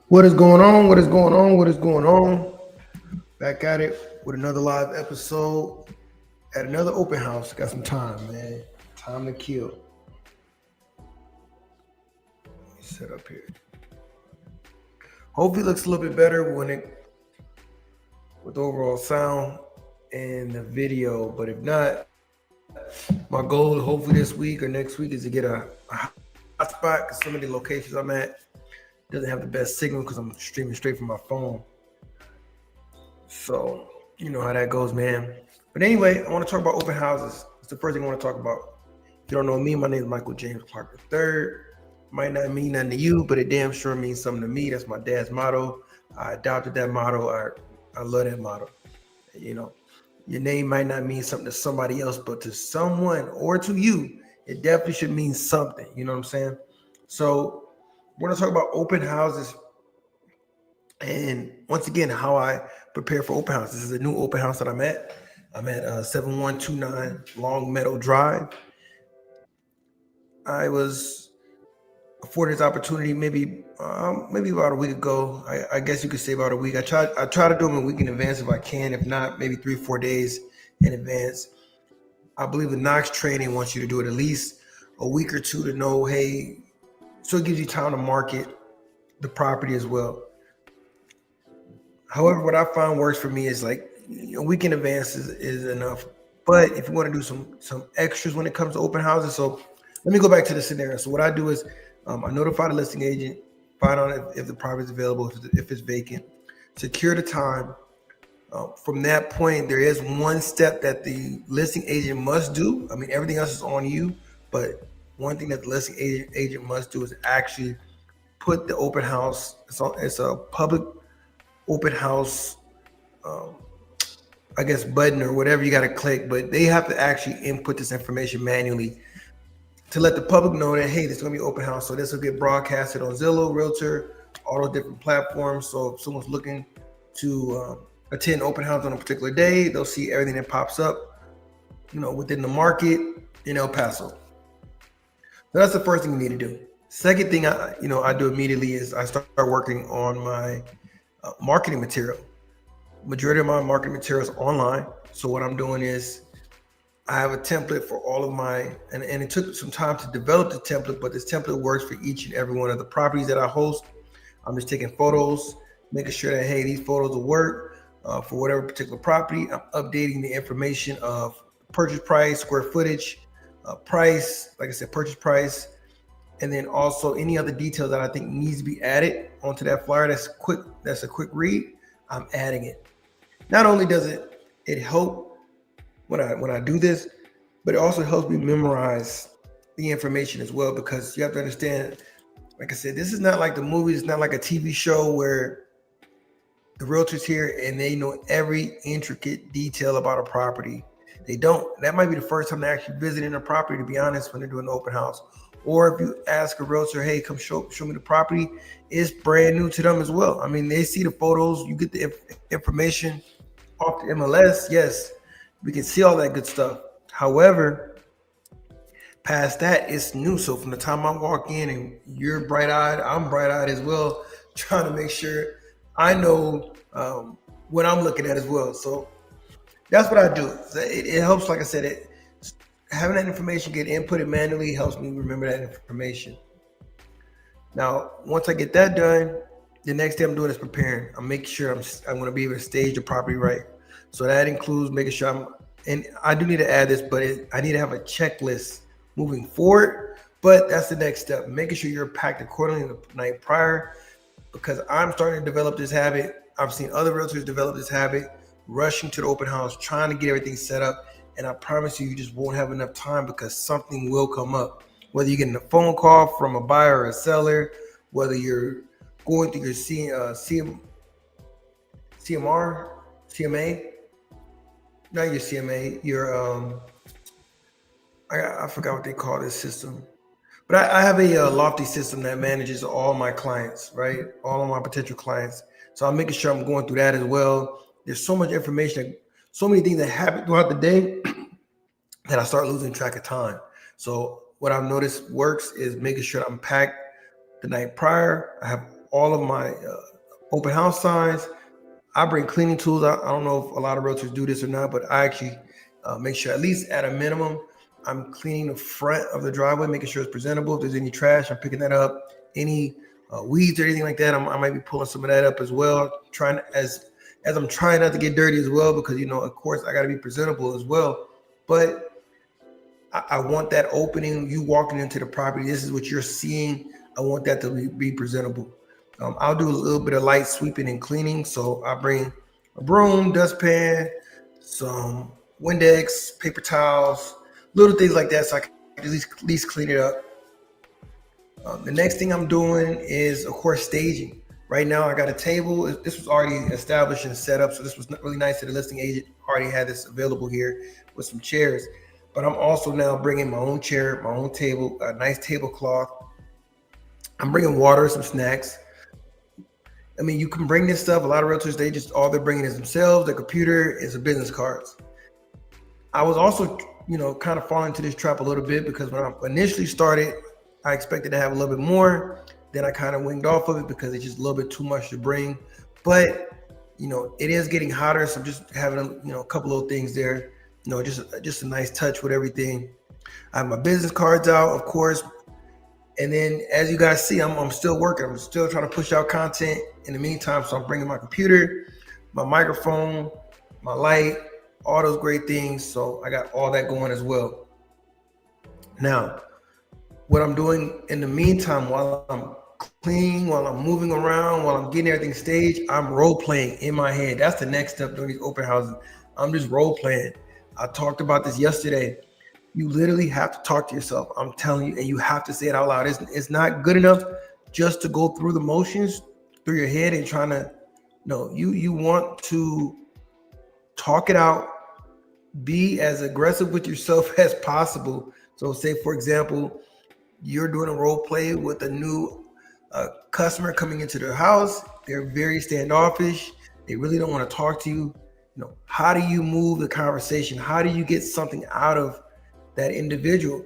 What is going on? What is going on? What is going on? Back at it with another live episode at another open house. Got some time, man. Time to kill. Let me set up here. Hopefully, it looks a little bit better with overall sound and the video. But if not, my goal, hopefully this week or next week, is to get a hotspot because some of the locations I'm at doesn't have the best signal because I'm streaming straight from my phone. So you know how that goes, man. But anyway, I want to talk about open houses. It's the first thing I want to talk about. If you don't know me, my name is Michael James Clark III. Might not mean nothing to you, but it damn sure means something to me. That's my dad's motto. I adopted that motto. I love that motto. You know, your name might not mean something to somebody else, but to someone or to you, it definitely should mean something. You know what I'm saying? So we're gonna talk about open houses and once again how I prepare for open house. This is a new open house that I'm at. I'm at 7129 Long Meadow Drive. I was afforded this opportunity maybe about a week ago. I guess you could say about a week. I try to do them a week in advance if I can. If not, maybe 3 or 4 days in advance. I believe the Knox training wants you to do it at least a week or two to know, hey, so it gives you time to market the property as well. However, what I found works for me is like a week in advance is enough. But if you want to do some extras when it comes to open houses, so let me go back to the scenario. So what I do is I notify the listing agent, find out if the property is available, if it's vacant, secure the time. From that point, there is one step that the listing agent must do. I mean, everything else is on you, but one thing that the listing agent must do is actually put the open house. It's a public open house, um, I guess, button or whatever you got to click, but they have to actually input this information manually to let the public know that, hey, this is going to be open house. So this will get broadcasted on Zillow, Realtor, all those different platforms. So if someone's looking to attend open house on a particular day, they'll see everything that pops up, within the market in El Paso. So that's the first thing you need to do. Second thing I do immediately is I start working on my marketing material. Majority of my marketing material is online. So what I'm doing is I have a template for all of and it took some time to develop the template, but this template works for each and every one of the properties that I host. I'm just taking photos, making sure that, hey, these photos will work for whatever particular property. I'm updating the information of purchase price, square footage, price, like I said, purchase price, and then also any other detail that I think needs to be added onto that flyer. That's a quick read. I'm adding it. Not only does it help when I do this, but it also helps me memorize the information as well, because you have to understand, like I said, this is not like the movies. It's not like a TV show where the realtor's here and they know every intricate detail about a property. They don't. That might be the first time they're actually visiting a property, to be honest, when they're doing an open house. Or if you ask a realtor, hey, come show me the property, it's brand new to them as well. I mean, they see the photos, you get the information off the MLS. Yes, we can see all that good stuff. However, past that, it's new. So from the time I walk in and you're bright-eyed, I'm bright-eyed as well, trying to make sure I know what I'm looking at as well. So that's what I do. It helps, like I said, having that information get inputted manually helps me remember that information. Now, once I get that done, the next thing I'm doing is preparing. I'm making sure I'm going to be able to stage the property right. So that includes making sure and I do need to add this, but I need to have a checklist moving forward. But that's the next step, making sure you're packed accordingly the night prior, because I'm starting to develop this habit. I've seen other realtors develop this habit, rushing to the open house, trying to get everything set up. And I promise you just won't have enough time, because something will come up. Whether you're getting a phone call from a buyer or a seller, whether you're going through your CMA, not your CMA, your I forgot what they call this system, but I have a Lofty system that manages all my clients, right? All of my potential clients. So I'm making sure I'm going through that as well. There's so much information, so many things that happen throughout the day that I start losing track of time. So what I've noticed works is making sure I'm packed the night prior. I have all of my open house signs. I bring cleaning tools. I don't know if a lot of realtors do this or not, but I actually make sure, at least at a minimum, I'm cleaning the front of the driveway, making sure it's presentable. If there's any trash, I'm picking that up. Any weeds or anything like that, I might be pulling some of that up as well. Trying as I'm trying not to get dirty as well, because of course, I got to be presentable as well. But I want that opening. You walking into the property, this is what you're seeing. I want that to be presentable. I'll do a little bit of light sweeping and cleaning. So I bring a broom, dustpan, some Windex, paper towels, little things like that, so I can at least clean it up. The next thing I'm doing is, of course, staging. Right now, I got a table. This was already established and set up, so this was really nice that the listing agent already had this available here with some chairs. But I'm also now bringing my own chair, my own table, a nice tablecloth. I'm bringing water, some snacks. I mean, you can bring this stuff. A lot of realtors, all they're bringing is themselves, their computer, and some business cards. I was also, kind of falling into this trap a little bit, because when I initially started, I expected to have a little bit more. Then I kind of winged off of it because it's just a little bit too much to bring. But, it is getting hotter. So just having, a couple of things there, just a nice touch with everything. I have my business cards out, of course. And then, as you guys see, I'm still working. I'm still trying to push out content in the meantime. So I'm bringing my computer, my microphone, my light, all those great things. So I got all that going as well. Now, what I'm doing in the meantime, while I'm cleaning, while I'm moving around, while I'm getting everything staged, I'm role playing in my head. That's the next step during these open houses. I'm just role playing. I talked about this yesterday. You literally have to talk to yourself. I'm telling you, and you have to say it out loud. It's not good enough just to go through the motions through your head and trying to, no, you want to talk it out, be as aggressive with yourself as possible. So say, for example, you're doing a role play with a new customer coming into their house. They're very standoffish. They really don't want to talk to you. How do you move the conversation? How do you get something out of that individual?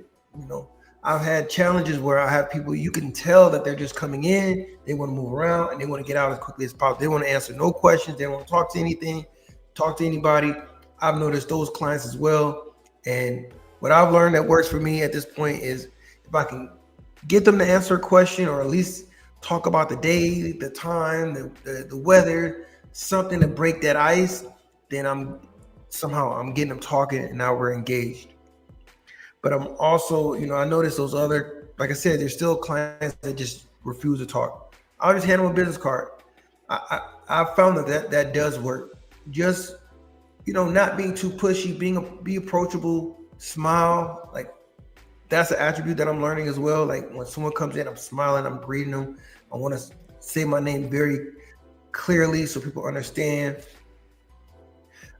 I've had challenges where I have people, you can tell that they're just coming in, they want to move around, and they want to get out as quickly as possible. They want to answer no questions. They don't want to talk to anything, talk to anybody. I've noticed those clients as well. And what I've learned that works for me at this point is, if I can get them to answer a question, or at least talk about the day, the time, the weather, something to break that ice, then I'm getting them talking, and now we're engaged. But I'm also, I noticed those other, like I said, there's still clients that just refuse to talk. I'll just hand them a business card. I found that does work. Just, not being too pushy, be approachable, smile. Like, that's an attribute that I'm learning as well. Like, when someone comes in, I'm smiling, I'm greeting them. I want to say my name very clearly so people understand.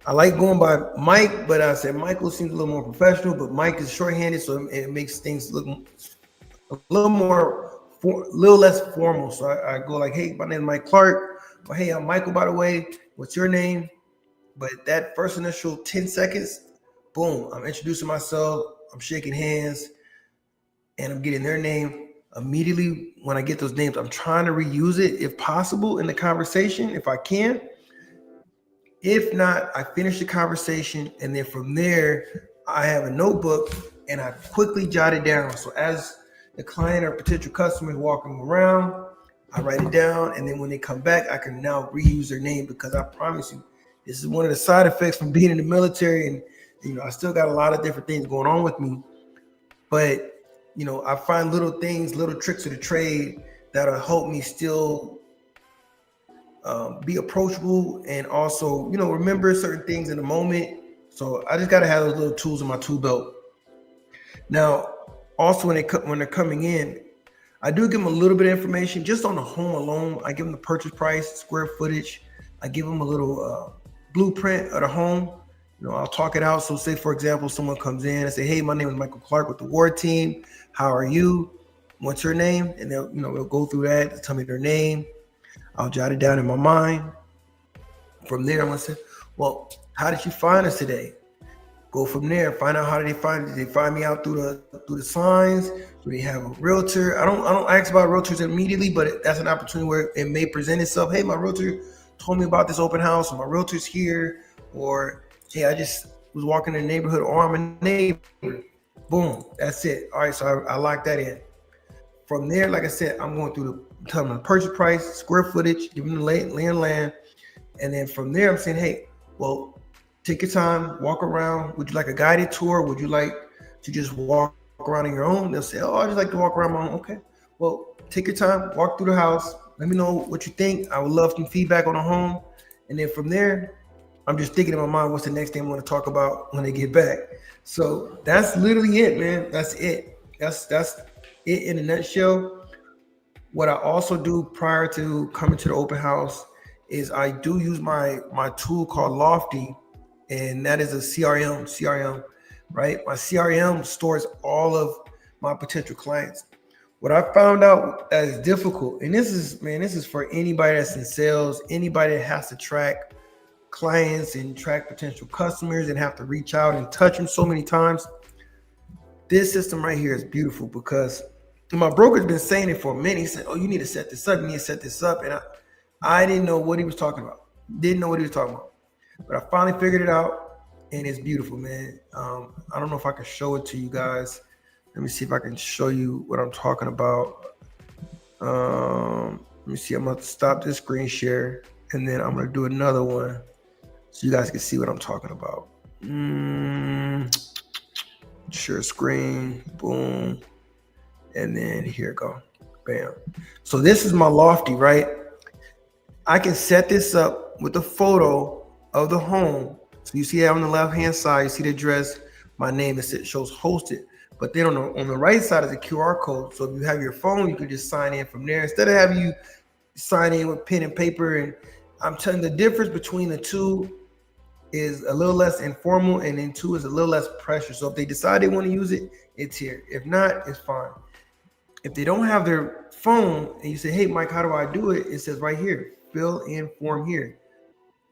I like going by Mike, but I said Michael seems a little more professional, but Mike is shorthanded, so it makes things look a little less formal. So I go like, hey, my name is Mike Clark. Or, hey, I'm Michael, by the way. What's your name? But that first initial 10 seconds, boom, I'm introducing myself, I'm shaking hands, and I'm getting their name. Immediately when I get those names, I'm trying to reuse it if possible in the conversation, if I can. If not, I finish the conversation, and then from there, I have a notebook and I quickly jot it down. So as the client or potential customer is walking around, I write it down, and then when they come back, I can now reuse their name, because I promise you, this is one of the side effects from being in the military, and I still got a lot of different things going on with me. But I find little things, little tricks of the trade that'll help me still be approachable, and also, remember certain things in the moment. So I just got to have those little tools in my tool belt. Now, also when they're coming in, I do give them a little bit of information just on the home alone. I give them the purchase price, square footage. I give them a little blueprint of the home. I'll talk it out. So say, for example, someone comes in and say, hey, my name is Michael Clark with the Ward Team. How are you? What's your name? And they'll go through that, they'll tell me their name. I'll jot it down in my mind. From there, I'm going to say, well, how did you find us today? Go from there. Find out how did they find me out through the signs. Do they have a realtor? I don't ask about realtors immediately, but that's an opportunity where it may present itself. Hey, my realtor told me about this open house, or my realtor's here, or hey, I just was walking in the neighborhood, or I'm a neighbor. Boom, that's it. All right, so I lock that in. From there, like I said, I'm going through tell them the purchase price, square footage, give them the land, and then from there, I'm saying, hey, well, take your time, walk around. Would you like a guided tour? Would you like to just walk around on your own? They'll say, oh, I just like to walk around my own. Okay, well, take your time, walk through the house. Let me know what you think. I would love some feedback on the home, and then from there, I'm just thinking in my mind, what's the next thing I want to talk about when they get back. So that's literally it, man. That's it. That's it in a nutshell. What I also do prior to coming to the open house is I do use my tool called Lofty, and that is a CRM, right? My CRM stores all of my potential clients. What I found out that is difficult, and this is for anybody that's in sales, anybody that has to track clients and track potential customers and have to reach out and touch them so many times. This system right here is beautiful because my broker's been saying it for a minute. He said, oh, you need to set this up. You need to set this up. And I didn't know what he was talking about. But I finally figured it out, and it's beautiful, man. I don't know if I can show it to you guys. Let me see if I can show you what I'm talking about. Let me see. I'm going to stop this screen share, and then I'm going to do another one so you guys can see what I'm talking about. Share screen. Boom. And then here we go. Bam. So this is my Lofty, right? I can set this up with a photo of the home. So you see that on the left-hand side, you see the address, my name, it shows hosted. But then on the right side is a QR code. So if you have your phone, you can just sign in from there. Instead of having you sign in with pen and paper. And I'm telling you, the difference between the two is a little less informal, and then two is a little less pressure. So if they decide they want to use it, it's here. If not, it's fine. If they don't have their phone and you say, hey, Mike, how do I do it? It says right here, fill in form here.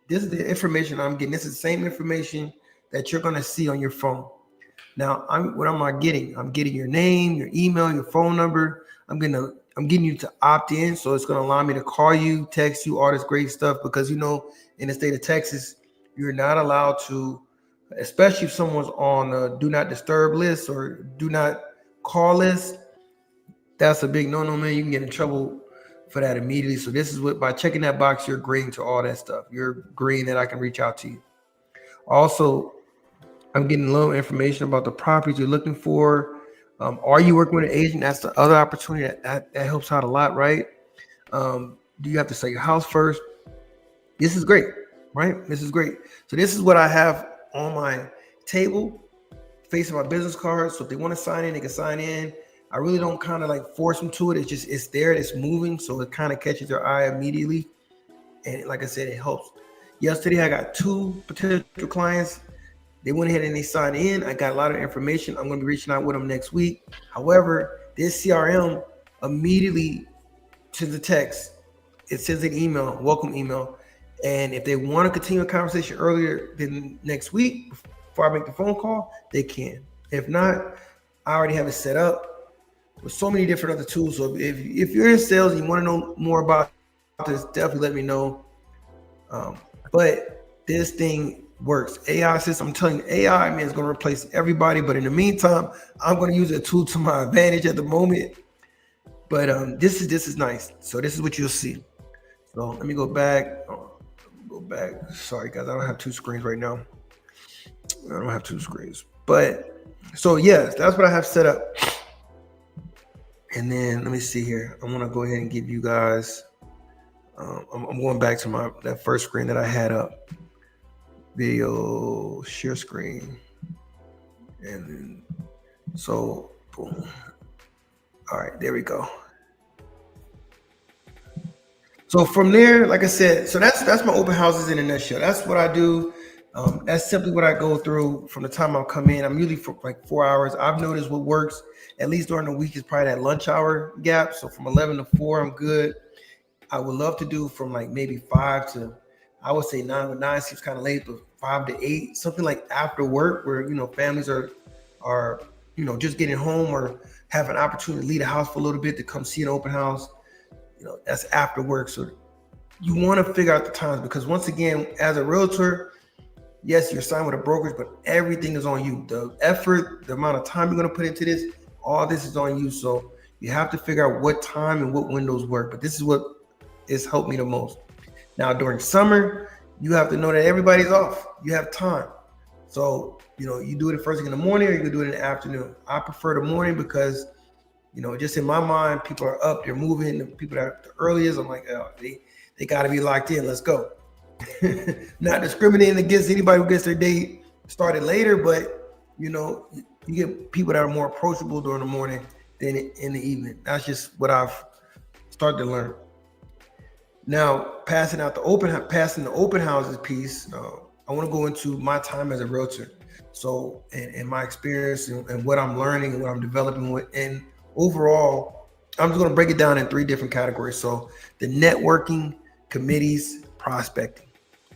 This is the information I'm getting. This is the same information that you're going to see on your phone. Now, what am I getting? I'm getting your name, your email, your phone number. I'm getting you to opt in. So it's going to allow me to call you, text you, all this great stuff, because, in the state of Texas, you're not allowed to, especially if someone's on a do not disturb list or do not call list. That's a big no-no, man. You can get in trouble for that immediately. So this is by checking that box, you're agreeing to all that stuff. You're agreeing that I can reach out to you. Also, I'm getting a little information about the properties you're looking for. Are you working with an agent? That's the other opportunity that helps out a lot, right? Do you have to sell your house first? This is great, right? This is great. So this is what I have on my table facing my business card. So if they want to sign in, they can sign in. I really don't kind of like force them to it. It's there, it's moving. So it kind of catches their eye immediately. And like I said, it helps. Yesterday, I got 2 potential clients. They went ahead and they signed in. I got a lot of information. I'm going to be reaching out with them next week. However, this CRM immediately to the text, it sends an email, welcome email. And if they want to continue a conversation earlier than next week, before I make the phone call, they can. If not, I already have it set up with so many different other tools. So if you're in sales and you want to know more about this, definitely let me know. But this thing works. AI system, I'm telling you, AI, man, is going to replace everybody. But in the meantime, I'm going to use a tool to my advantage at the moment. But this is nice. So this is what you'll see. So let me go back. Sorry, guys, I don't have 2 screens right now. I don't have 2 screens. But so yes, that's what I have set up. And then let me see here. I want to go ahead and give you guys. I'm going back to that first screen that I had up. Video share screen, and then so boom. All right, there we go. So from there, like I said, so that's my open houses in a nutshell. That's what I do. That's simply what I go through from the time I come in. I'm usually for like 4 hours. I've noticed what works, at least during the week, is probably that lunch hour gap. So from 11 to 4, I'm good. I would love to do from like maybe 5 to, I would say 9, but 9 seems kind of late, but 5 to 8, something like after work, where families are just getting home or have an opportunity to leave the house for a little bit to come see an open house. That's after work. So you want to figure out the times, because once again, as a realtor, yes, you're signed with a brokerage, but everything is on you. The effort, the amount of time you're going to put into this, all this is on you. So you have to figure out what time and what windows work. But this is what has helped me the most. Now, during summer, you have to know that everybody's off. You have time. So, you do it first thing in the morning, or you can do it in the afternoon. I prefer the morning because, just in my mind, people are up, they're moving. The people that are the earliest, I'm like, oh, they got to be locked in. Let's go. Not discriminating against anybody who gets their day started later, but you get people that are more approachable during the morning than in the evening. That's just what I've started to learn. Now, passing the open houses piece, I want to go into my time as a realtor. So, and my experience and what I'm learning and what I'm developing with, and overall, I'm just going to break it down in 3 different categories. So, the networking, committees, prospecting.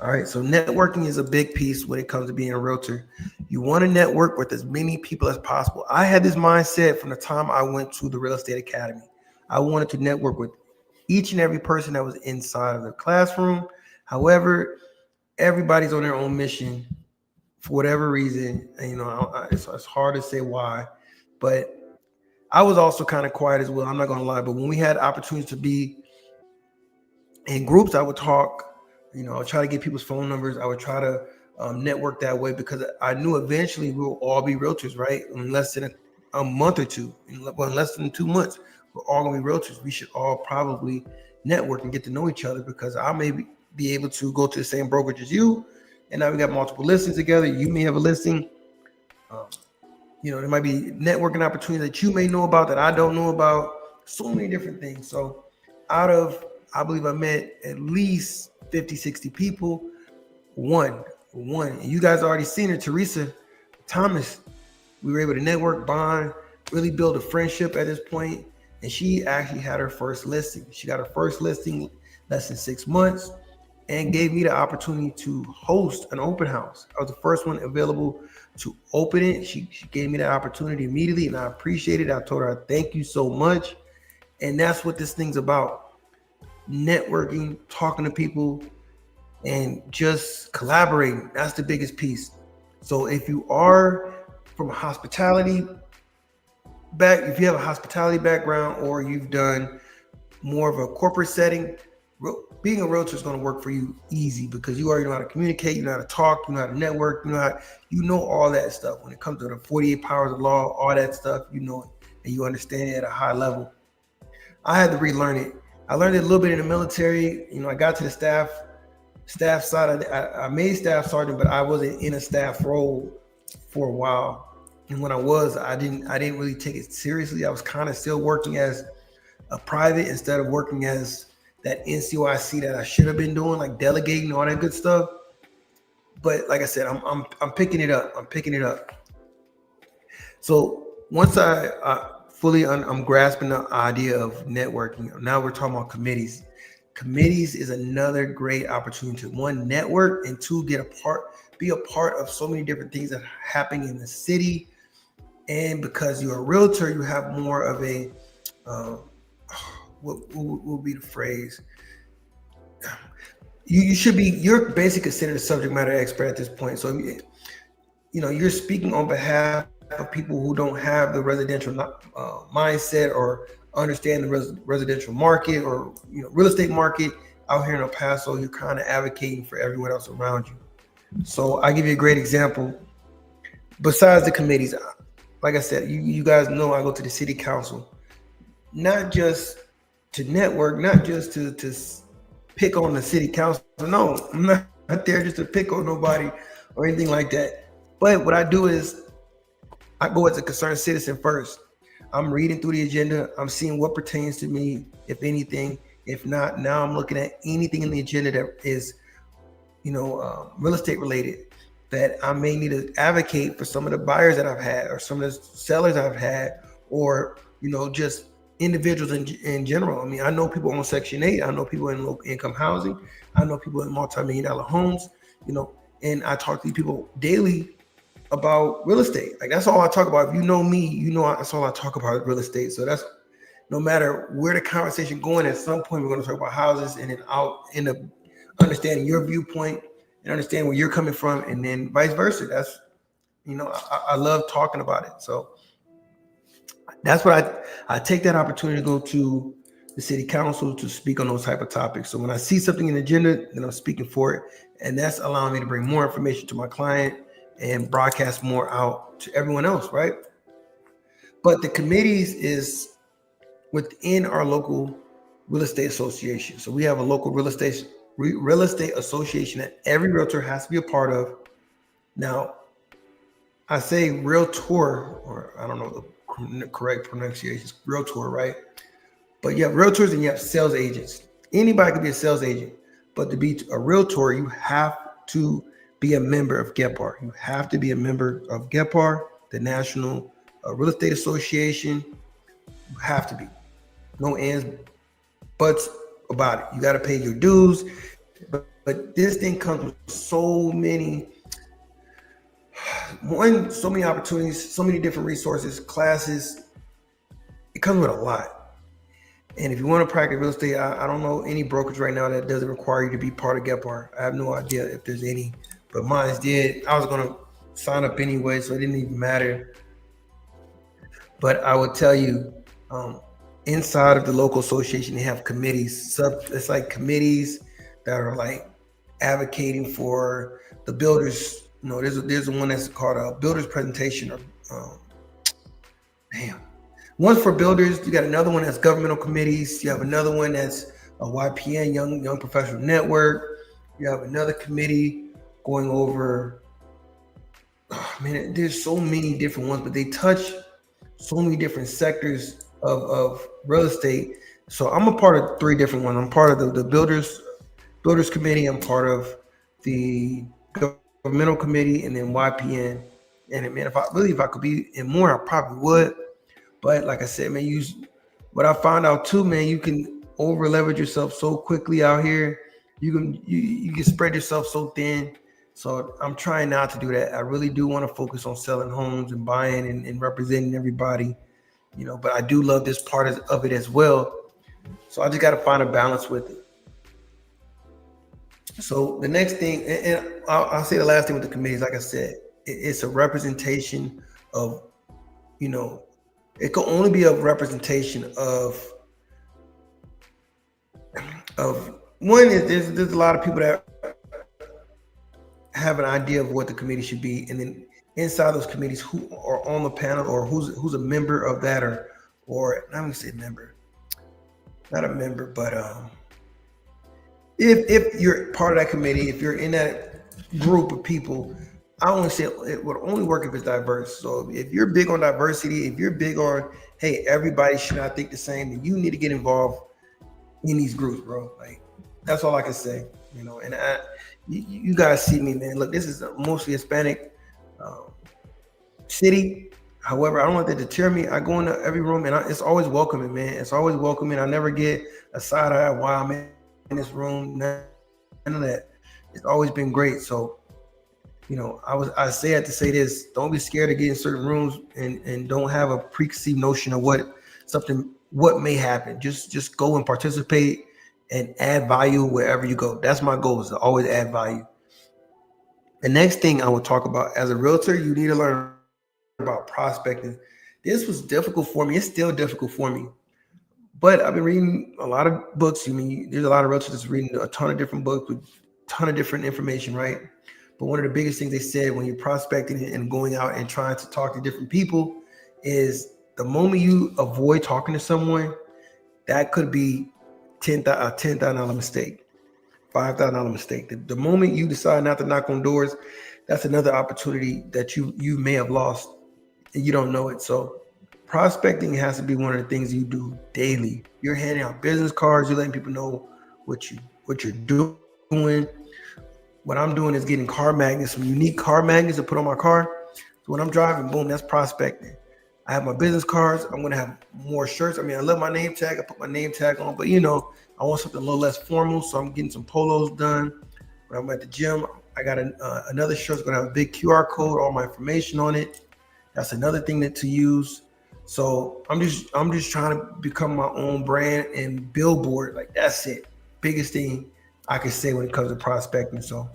All right, so networking is a big piece when it comes to being a realtor. You want to network with as many people as possible. I had this mindset from the time I went to the Real Estate Academy. I wanted to network with each and every person that was inside of the classroom. However, everybody's on their own mission for whatever reason. And, it's hard to say why, but I was also kind of quiet as well. I'm not going to lie, but when we had opportunities to be in groups, I would talk. I would try to get people's phone numbers. I would try to network that way, because I knew eventually we will all be realtors, right? In less than a month or two, in less than 2 months, we're all gonna be realtors. We should all probably network and get to know each other, because I may be able to go to the same brokerage as you, and now we got multiple listings together. You may have a listing. There might be networking opportunities that you may know about that I don't know about. So many different things. So I believe I met at least 50, 60 people. One. You guys already seen her, Teresa Thomas. We were able to network, bond, really build a friendship at this point. And she actually had her first listing. She got her first listing less than 6 months, and gave me the opportunity to host an open house. I was the first one available to open it. She gave me that opportunity immediately, and I appreciate it. I told her, thank you so much. And that's what this thing's about. Networking, talking to people, and just collaborating. That's the biggest piece. So if you are from a hospitality if you have a hospitality background, or you've done more of a corporate setting, being a realtor is going to work for you easy, because you already know how to communicate, you know how to talk, you know how to network, you know all that stuff. When it comes to the 48 powers of law, all that stuff, you know it, and you understand it at a high level. I had to relearn it. I learned it a little bit in the military. I got to the staff side. I made staff sergeant, but I wasn't in a staff role for a while. And when I was, I didn't really take it seriously. I was kind of still working as a private instead of working as that NCOIC that I should have been doing, like delegating, all that good stuff. But like I said, I'm picking it up. So once I'm grasping the idea of networking. Now we're talking about committees. Committees is another great opportunity to, 1, network, and 2, be a part of so many different things that are happening in the city. And because you're a realtor, you have more of a what will be the phrase? You're basically considered a subject matter expert at this point. So you're speaking on behalf of people who don't have the residential mindset, or understand the residential market, or real estate market out here in El Paso. You're kind of advocating for everyone else around you. So I give you a great example. Besides the committees, like I said, you guys know I go to the city council, not just to network, not just to pick on the city council. No, I'm not there just to pick on nobody or anything like that. But what I do is I go as a concerned citizen first. I'm reading through the agenda. I'm seeing what pertains to me, if anything. If not, now I'm looking at anything in the agenda that is, real estate related, that I may need to advocate for some of the buyers that I've had, or some of the sellers I've had, or, just individuals in general. I mean, I know people on Section 8. I know people in low income housing. I know people in multi-million-dollar homes, and I talk to these people daily about real estate. Like that's all I talk about. If you know me, you know that's all I talk about, real estate. So that's no matter where the conversation going, at some point we're going to talk about houses, and then I'll end up understanding your viewpoint and understand where you're coming from, and then vice versa. That's I love talking about it. So that's what I take that opportunity to go to the city council to speak on those type of topics. So when I see something in the agenda, then I'm speaking for it, and that's allowing me to bring more information to my client and broadcast more out to everyone else, right? But the committees is within our local real estate association. So we have a local real estate association that every realtor has to be a part of. Now, I say realtor, or I don't know the correct pronunciation, realtor, right? But you have realtors and you have sales agents. Anybody could be a sales agent, but to be a realtor, you have to be a member of GEPAR. You have to be a member of GEPAR, the National Real Estate Association. You have to be. No ands, buts about it. You got to pay your dues. But this thing comes with so many opportunities, so many different resources, classes. It comes with a lot. And if you want to practice real estate, I don't know any brokerage right now that doesn't require you to be part of GEPAR. I have no idea if there's any, but mine did. I was going to sign up anyway, so it didn't even matter. But I would tell you, inside of the local association, they have committees. It's like committees that are like advocating for the builders. There's one that's called a builder's presentation. One's for builders. You got another one that's governmental committees. You have another one that's a YPN, Young Professional Network. You have another committee going over. There's so many different ones, but they touch so many different sectors of real estate. So I'm a part of 3 different ones. I'm part of the builders committee. I'm part of the governmental committee, and then YPN. And man, if I could be in more, I probably would. But like I said, man, what I found out too, man, you can over leverage yourself so quickly out here. You can spread yourself so thin. So I'm trying not to do that. I really do want to focus on selling homes and buying and representing everybody, but I do love this part of it as well. So I just got to find a balance with it. So the next thing, and I'll say the last thing with the committees, like I said, it's a representation of, it can only be a representation of one is there's a lot of people that have an idea of what the committee should be, and then inside those committees who are on the panel or who's a member of that or I'm gonna say member, not a member, but if you're part of that committee, if you're in that group of people, I only say it would only work if it's diverse. So if you're big on diversity, if you're big on, hey, everybody should not think the same, then you need to get involved in these groups, bro. Like that's all I can say, and you guys see me, man. Look, this is a mostly Hispanic city. However, I don't want that to deter me. I go into every room and it's always welcoming, man. It's always welcoming. I never get a side eye while I'm in this room. None of that. It's always been great. So, I say that to say this: don't be scared to get in certain rooms and don't have a preconceived notion of what may happen. Just go and participate and add value wherever you go. That's my goal, is to always add value. The next thing I would talk about, as a realtor, you need to learn about prospecting. This was difficult for me. It's still difficult for me. But I've been reading a lot of books. There's a lot of realtors that's reading a ton of different books with a ton of different information, right? But one of the biggest things they said when you're prospecting and going out and trying to talk to different people is the moment you avoid talking to someone, that could be a $10,000 mistake, $5,000 mistake. The moment you decide not to knock on doors, that's another opportunity that you may have lost and you don't know it. So prospecting has to be one of the things you do daily. You're handing out business cards. You're letting people know what you're doing. What I'm doing is getting car magnets, some unique car magnets to put on my car. So when I'm driving, boom, that's prospecting. I have my business cards. I'm going to have more shirts. I love my name tag. I put my name tag on, but I want something a little less formal. So I'm getting some polos done. When I'm at the gym, I got another shirt that's gonna have a big QR code, all my information on it. That's another thing to use. So I'm just trying to become my own brand and billboard. Like that's it. Biggest thing I can say when it comes to prospecting. So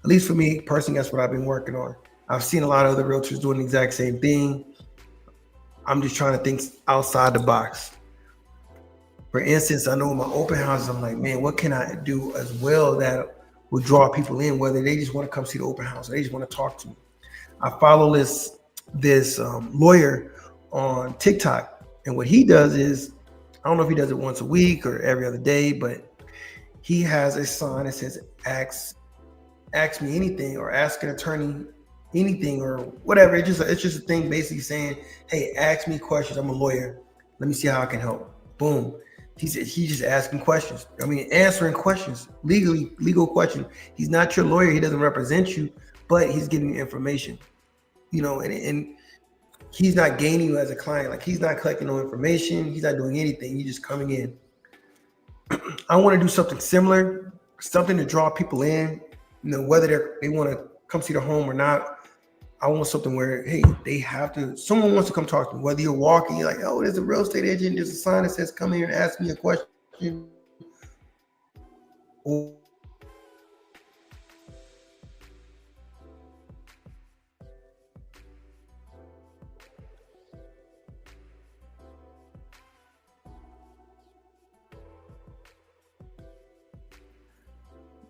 at least for me personally, that's what I've been working on. I've seen a lot of other realtors doing the exact same thing. I'm just trying to think outside the box. For instance, I know in my open houses, I'm like, man, what can I do as well that will draw people in, whether they just want to come see the open house or they just want to talk to me. I follow this lawyer on TikTok, and what he does is, I don't know if he does it once a week or every other day, but he has a sign that says ask me anything, or ask an attorney anything, or whatever. It's just a thing basically saying, hey, ask me questions. I'm a lawyer. Let me see how I can help. Boom. He's just asking questions. I mean, answering questions, legal questions. He's not your lawyer. He doesn't represent you, but he's giving you information, and he's not gaining you as a client. Like, he's not collecting no information. He's not doing anything. He's just coming in. I want to do something similar, something to draw people in, whether they want to come see the home or not. I want something where, hey, someone wants to come talk to me. Whether you're walking, you're like, oh, there's a real estate agent. There's a sign that says, come here and ask me a question.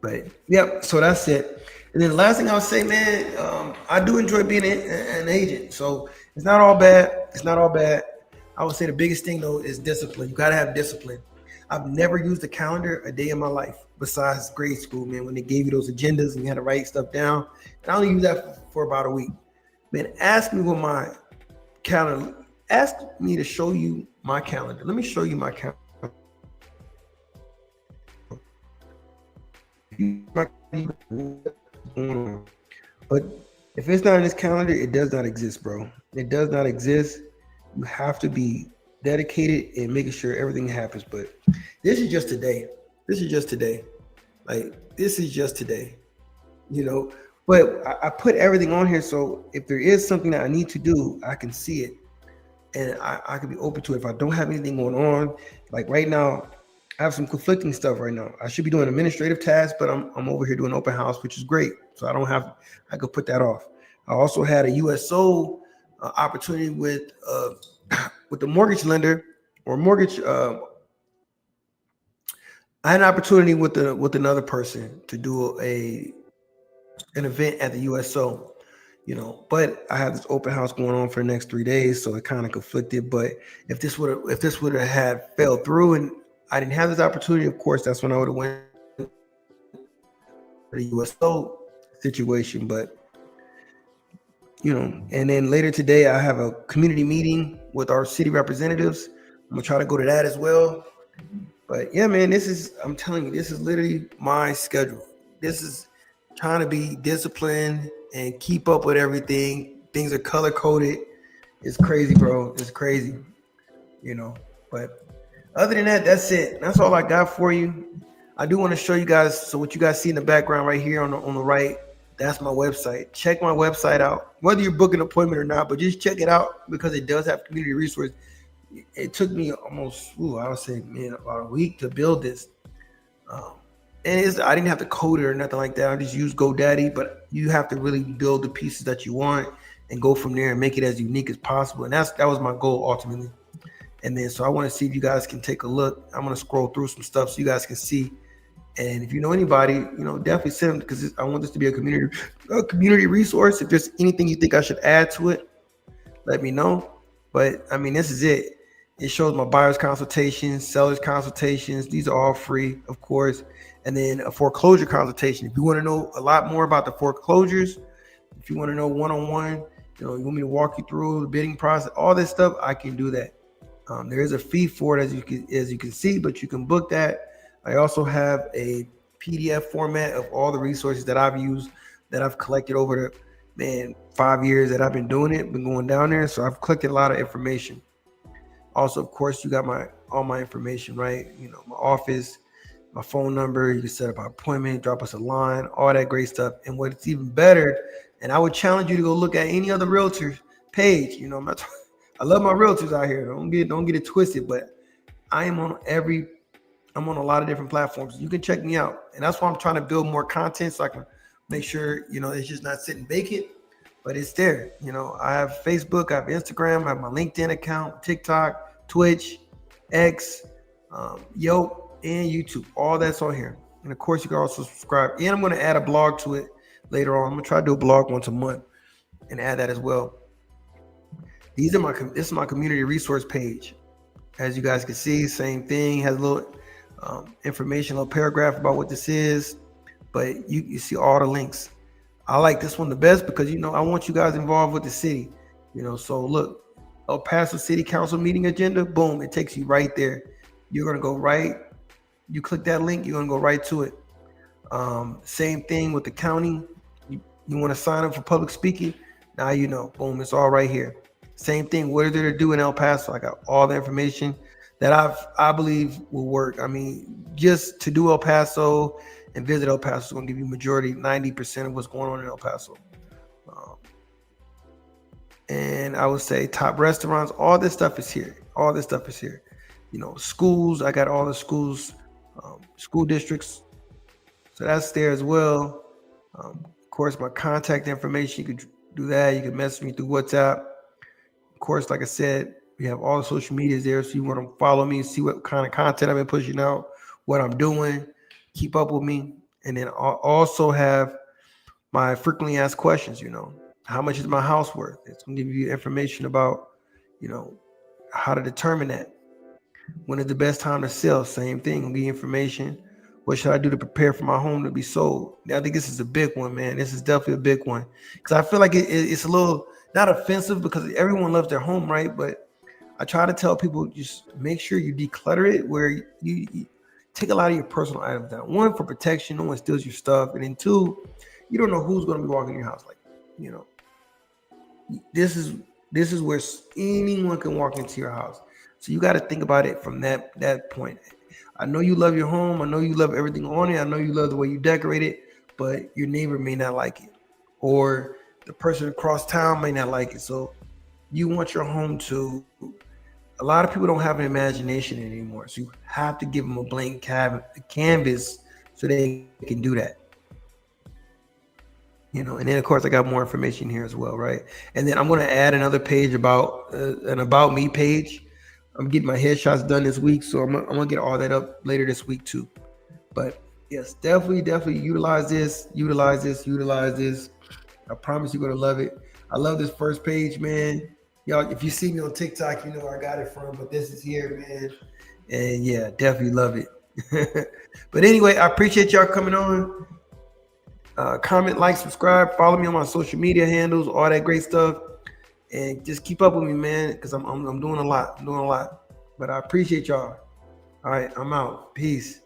But yep, so that's it. And then the last thing I would say, man, I do enjoy being an agent. So it's not all bad. It's not all bad. I would say the biggest thing though is discipline. You gotta have discipline. I've never used a calendar a day in my life besides grade school, man, when they gave you those agendas and you had to write stuff down. And I only used that for about a week. Man, ask me what my calendar, ask me to show you my calendar. Let me show you my calendar. But if it's not in this calendar, it does not exist, bro. It does not exist. You have to be dedicated and making sure everything happens. But this is just today. This is just today. Like, this is just today, But I put everything on here, so if there is something that I need to do, I can see it, and I can be open to it. If I don't have anything going on, like right now, I have some conflicting stuff right now. I should be doing administrative tasks, but I'm over here doing open house, which is great. So I could put that off. I also had a USO opportunity with the mortgage lender or mortgage. I had an opportunity with another person to do an event at the USO, but I have this open house going on for the next 3 days, so it kind of conflicted. But if this would have had fell through and I didn't have this opportunity, of course, that's when I would have went to the USO situation. But, and then later today, I have a community meeting with our city representatives. I'm going to try to go to that as well. But yeah, man, I'm telling you, this is literally my schedule. This is trying to be disciplined and keep up with everything. Things are color coded. It's crazy, bro. It's crazy, but other than that, that's it. That's all I got for you. I do want to show you guys. So what you guys see in the background right here on the right, that's my website. Check my website out, whether you book an appointment or not, but just check it out because it does have community resources. It took me almost, I would say, man, about a week to build this. And I didn't have to code it or nothing like that. I just used GoDaddy, but you have to really build the pieces that you want and go from there and make it as unique as possible. And that was my goal ultimately. And then, so I want to see if you guys can take a look. I'm going to scroll through some stuff so you guys can see. And if you know anybody, definitely send them, because I want this to be a community resource. If there's anything you think I should add to it, let me know. But I mean, this is it. It shows my buyer's consultations, seller's consultations. These are all free, of course. And then a foreclosure consultation. If you want to know a lot more about the foreclosures, if you want to know one-on-one, you want me to walk you through the bidding process, all this stuff, I can do that. There is a fee for it, as you can see, but you can book that. I also have a PDF format of all the resources that I've used, that I've collected over the 5 years that I've been doing it, been going down there. So I've collected a lot of information. Also, of course, you got all my information, right? My office, my phone number. You can set up an appointment, drop us a line, all that great stuff. And what's even better, and I would challenge you to go look at any other realtor page. You know, I love my realtors out here. Don't get it twisted, but I'm on a lot of different platforms. You can check me out. And that's why I'm trying to build more content so I can make sure, it's just not sitting vacant, but it's there. I have Facebook, I have Instagram, I have my LinkedIn account, TikTok, Twitch, X, Yelp, and YouTube. All that's on here. And of course, you can also subscribe. And I'm going to add a blog to it later on. I'm going to try to do a blog once a month and add that as well. This is my community resource page. As you guys can see, same thing, has a little information, a little paragraph about what this is, but you see all the links. I like this one the best because, I want you guys involved with the city, so look, El Paso City Council meeting agenda, boom, it takes you right there. You're going to go right, you click that link, you're going to go right to it. Same thing with the county. You want to sign up for public speaking, now boom, it's all right here. Same thing, what are there to do in El Paso? I got all the information that I believe will work. I mean, just to do El Paso and visit El Paso is going to give you majority, 90% of what's going on in El Paso. And I would say top restaurants, all this stuff is here. All this stuff is here. Schools, I got all the schools, school districts. So that's there as well. Of course, my contact information, you could do that. You can message me through WhatsApp. Of course, like I said, we have all the social medias there. So you want to follow me, see what kind of content I've been pushing out, what I'm doing, keep up with me. And then I'll also have my frequently asked questions, how much is my house worth? It's going to give you information about, how to determine that. When is the best time to sell? Same thing, will be information. What should I do to prepare for my home to be sold? I think this is a big one, man. This is definitely a big one. Because I feel like it's a little, not offensive because everyone loves their home, right? But I try to tell people, just make sure you declutter it where you take a lot of your personal items down. One, for protection, no one steals your stuff. And then two, you don't know who's going to be walking in your house. Like, this is where anyone can walk into your house. So you got to think about it from that point. I know you love your home. I know you love everything on it. I know you love the way you decorate it, but your neighbor may not like it, or the person across town may not like it. So you want your home to, a lot of people don't have an imagination anymore. So you have to give them a blank canvas so they can do that. And then of course I got more information here as well, right? And then I'm going to add another page about an about me page. I'm getting my headshots done this week, so I'm gonna get all that up later this week too. But yes, definitely utilize this. I promise you're gonna love it. I love this first page, man. Y'all, if you see me on TikTok, you know where I got it from, but this is here, man. And yeah, definitely love it. But anyway, I appreciate y'all coming on. Comment, like, subscribe, follow me on my social media handles, all that great stuff. And just keep up with me, man, because I'm doing a lot. But I appreciate y'all. All right, I'm out. Peace.